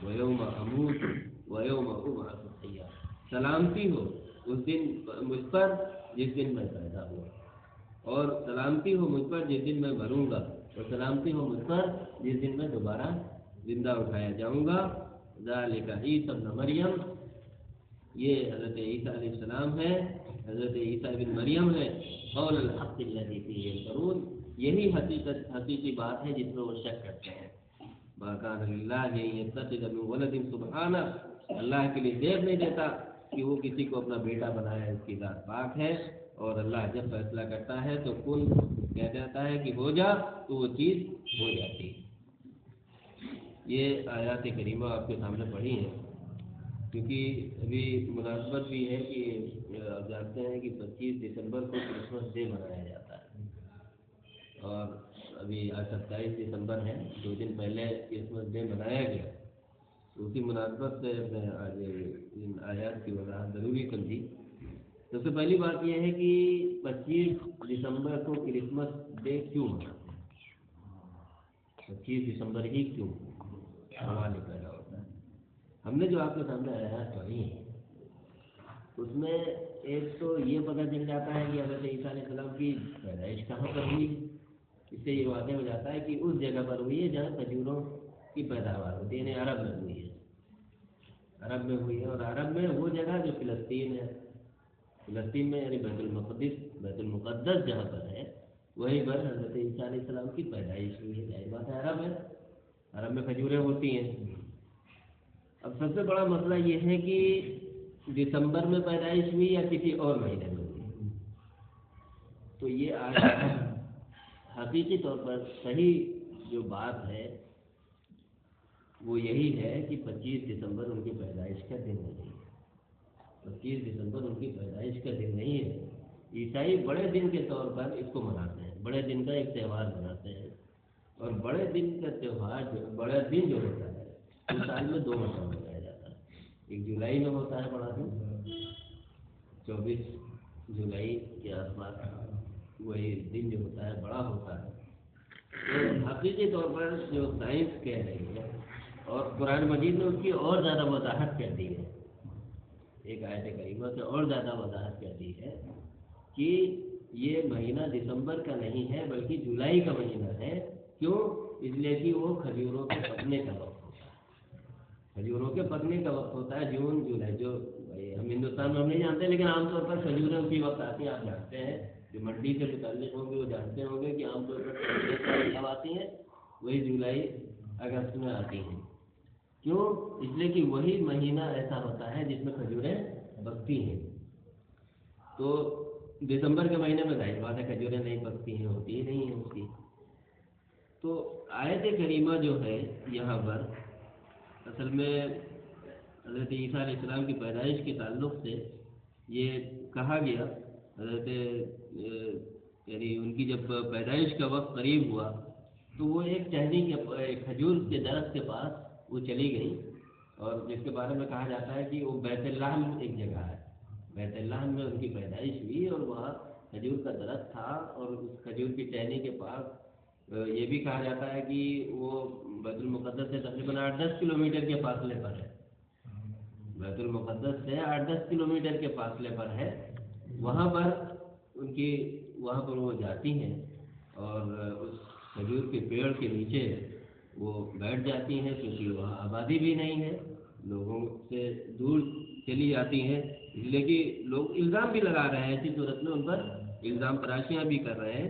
وَيَوْمَ أَمُوتُ وَيَوْمَ أُبْعَثُ حَيًّا، سلامتی ہو اس دن مجھ پر جس دن میں پیدا ہوا، اور سلامتی ہو مجھ پر جس دن میں مروں گا، اور سلامتی ہو مجھ پر جس دن میں دوبارہ زندہ اٹھایا جاؤں گا۔ ذَلِكَ عِيسَى ابْنُ مَرْيَم، یہ حضرت عیسیٰ علیہ السلام ہے، حضرت عیسیٰ بن مریم ہے۔ قول الحق الذی فیہ یمترون، یہی حقیقی بات ہے جس میں وہ شک کرتے ہیں۔ ما کان للہ ان یتخذ من ولد سبحانہ، اللہ کے لیے دیر نہیں دیتا کہ وہ کسی کو اپنا بیٹا بنائے، اس کی ذات پاک ہے، اور اللہ جب فیصلہ کرتا ہے تو کن کہہ دیتا ہے کہ ہو جا، تو وہ چیز ہو جاتی ہے۔ یہ آیات کریمہ آپ کے سامنے پڑھی ہیں، کیونکہ ابھی مناسبت بھی ہے کہ آپ جانتے ہیں کہ 25 دسمبر کو کرسمس ڈے منایا جاتا ہے، اور ابھی آج 27 دسمبر ہے، 2 دن پہلے کرسمس ڈے منایا گیا۔ اسی مناسبت سے میں آج ان آیات کی وضاحت ضروری سمجھی۔ سب سے پہلی بات یہ ہے کہ 25 دسمبر کو کرسمس ڈے کیوں مناتے ہیں، 25 دسمبر ہی کیوں سوال پیدا ہوتا ہے۔ ہم نے جو آپ کے سامنے آیات پڑھی ہیں اس میں ایک تو یہ پتہ چل جاتا ہے کہ حضرت عیسیٰ علیہ السلام کی پیدائش کہاں پر ہوئی، اس سے یہ واضح ہو جاتا ہے کہ اس جگہ پر ہوئی ہے جہاں کھجوروں کی پیداوار ہوتی ہے، یعنی عرب میں ہوئی ہے، عرب میں ہوئی ہے، اور عرب میں وہ جگہ جو فلسطین ہے، فلسطین میں یعنی بیت المقدس جہاں پر ہے وہیں پر حضرت عیسیٰ علیہ السلام کی پیدائش ہوئی ہے۔ ظاہر بات ہے عرب ہے، عرب میں کھجوریں ہوتی ہیں۔ اب سب سے بڑا مسئلہ یہ ہے کہ دسمبر میں پیدائش ہوئی یا کسی اور مہینے میں ہوئی، تو یہ آج حقیقی طور پر صحیح جو بات ہے وہ یہی ہے کہ 25 دسمبر ان کی پیدائش کا دن نہیں ہے، 25 دسمبر ان کی پیدائش کا دن نہیں ہے۔ عیسائی بڑے دن کے طور پر اس کو مناتے ہیں، بڑے دن کا ایک تہوار مناتے ہیں، اور بڑے دن کا تہوار بڑا دن جو ہوتا ہے وہ سال میں 2 مرتبہ منایا جاتا ہے۔ ایک جولائی میں ہوتا ہے بڑا دن، 24 جولائی کے آس پاس وہی دن جو ہوتا ہے بڑا ہوتا ہے۔ تو حقیقی طور پر جو سائنس کہہ رہی ہے اور قرآن مجید نے اس کی اور زیادہ وضاحت کر دی ہے، ایک آیت کریمہ سے اور زیادہ وضاحت کر دی ہے کہ یہ مہینہ دسمبر کا نہیں ہے بلکہ جولائی کا مہینہ ہے۔ کیوں؟ اس لیے کہ وہ کھجوروں کے پکنے کا وقت ہوتا ہے، کھجوروں کے پکنے کا وقت ہوتا ہے، جون جولائی، جو ہم ہندوستان میں ہم نہیں جانتے لیکن عام طور پر کھجوریں اسی وقت آتی ہیں۔ آپ جانتے ہیں جو منڈی سے متعلق ہوں گے وہ جانتے ہوں گے کہ عام طور پر کھجوریں کب آتی ہیں، وہی جولائی اگست میں آتی ہیں۔ کیوں؟ اس لیے کہ وہی مہینہ ایسا ہوتا ہے جس میں کھجوریں پکتی ہیں۔ تو دسمبر کے مہینے میں ظاہر بات ہے کھجوریں نہیں پکتی ہیں، ہوتی ہی نہیں ہیں اس کی۔ تو آیت کریمہ جو ہے یہاں پر اصل میں حضرت عیسیٰ علیہ السلام کی پیدائش کے تعلق سے یہ کہا گیا، حضرت یعنی ان کی جب پیدائش کا وقت قریب ہوا تو وہ ایک ٹہنی کے کھجور کے درخت کے پاس وہ چلی گئی، اور جس کے بارے میں کہا جاتا ہے کہ وہ بیت لحم ایک جگہ ہے، بیت لحم میں ان کی پیدائش ہوئی، اور وہاں کھجور کا درخت تھا، اور اس کھجور کی ٹہنی کے پاس یہ بھی کہا جاتا ہے کہ وہ بیت المقدس سے تقریباً 8-10 کلومیٹر کے فاصلے پر ہے، بیت المقدس سے 8-10 کلومیٹر کے فاصلے پر ہے۔ وہاں پر وہ جاتی ہیں اور اس کھجور کے پیڑ کے نیچے وہ بیٹھ جاتی ہیں، کیونکہ وہاں آبادی بھی نہیں ہے، لوگوں سے دور چلی جاتی ہیں، اس لیے کہ لوگ الزام بھی لگا رہے ہیں، ایسی صورت میں ان پر الزام تراشیاں بھی کر رہے ہیں۔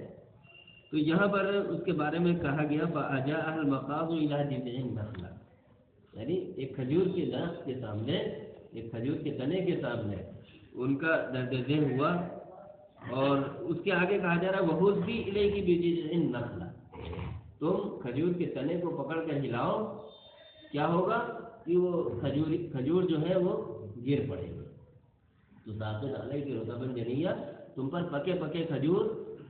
تو یہاں پر اس کے بارے میں کہا گیا فَأَجَاءَ الْمَخَاضُ إِلَىٰ جِذْعِ النَّخْلَةِ، یعنی ایک کھجور کے درخت کے سامنے، ایک کھجور کے تنے کے سامنے ان کا درد ذہن ہوا، اور اس کے آگے کہا جا رہا ہے وَهُزِّي إِلَيْكِ بِجِذْعِ النَّخْلَةِ، تم کھجور کے تنے کو پکڑ کر ہلاؤ، کیا ہوگا کہ وہ کھجور جو ہے وہ گر پڑے گی۔ تو ساقط علیک رطبا جنیا، تم پر پکے پکے کھجور،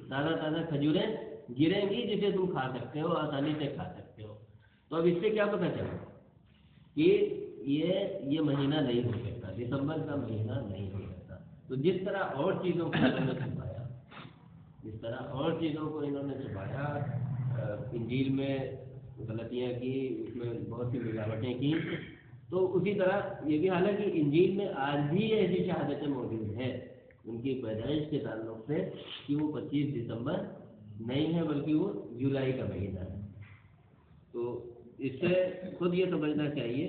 تازہ تازہ کھجوریں گریں گی جسے تم کھا سکتے ہو، آسانی سے کھا سکتے ہو۔ تو اب اس سے کیا پتہ چلا کہ یہ مہینہ نہیں ہو سکتا، دسمبر کا مہینہ نہیں ہو سکتا۔ تو جس طرح اور چیزوں کو انہوں نے چھپایا، انجیل میں غلطیاں کی، اس میں بہت سی ملاوٹیں کی. تو اسی طرح یہ بھی حالانکہ انجیل میں آج بھی ایسی شہادتیں موجود ہیں ان کی پیدائش کے تعلق سے کہ وہ 25 دسمبر نہیں ہے بلکہ وہ جولائی کا مہینہ ہے. تو اس سے خود یہ سمجھنا چاہیے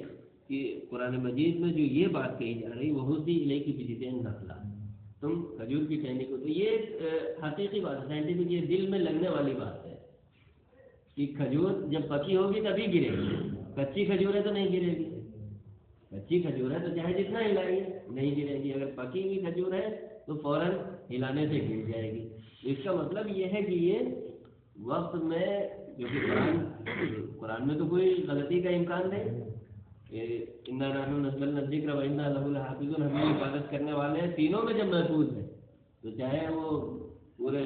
کہ قرآن مجید میں جو یہ بات کہی جا رہی وہ ہوتی علیہ کی بجتین نقلہ، تم کھجور کی ٹہنی کو، تو یہ حقیقی بات ہے، سائنٹیفک، یہ دل میں لگنے والی بات ہے کہ کھجور جب پکی ہوگی تبھی گرے گی، کچی کھجور ہے تو نہیں گرے گی. کچی کھجور ہے تو چاہے جتنا ہلائیے نہیں گرے گی، اگر پکی ہوئی کھجور ہے تو فوراً ہلانے سے گر جائے گی. اس کا مطلب یہ ہے کہ یہ وقت میں، جو کہ قرآن میں تو کوئی غلطی کا امکان نہیں، انا نحن نزلنا الذکر وانا لہ لحافظون، ہم حفاظت کرنے والے ہیں، تینوں میں جب محفوظ ہے تو چاہے وہ پورے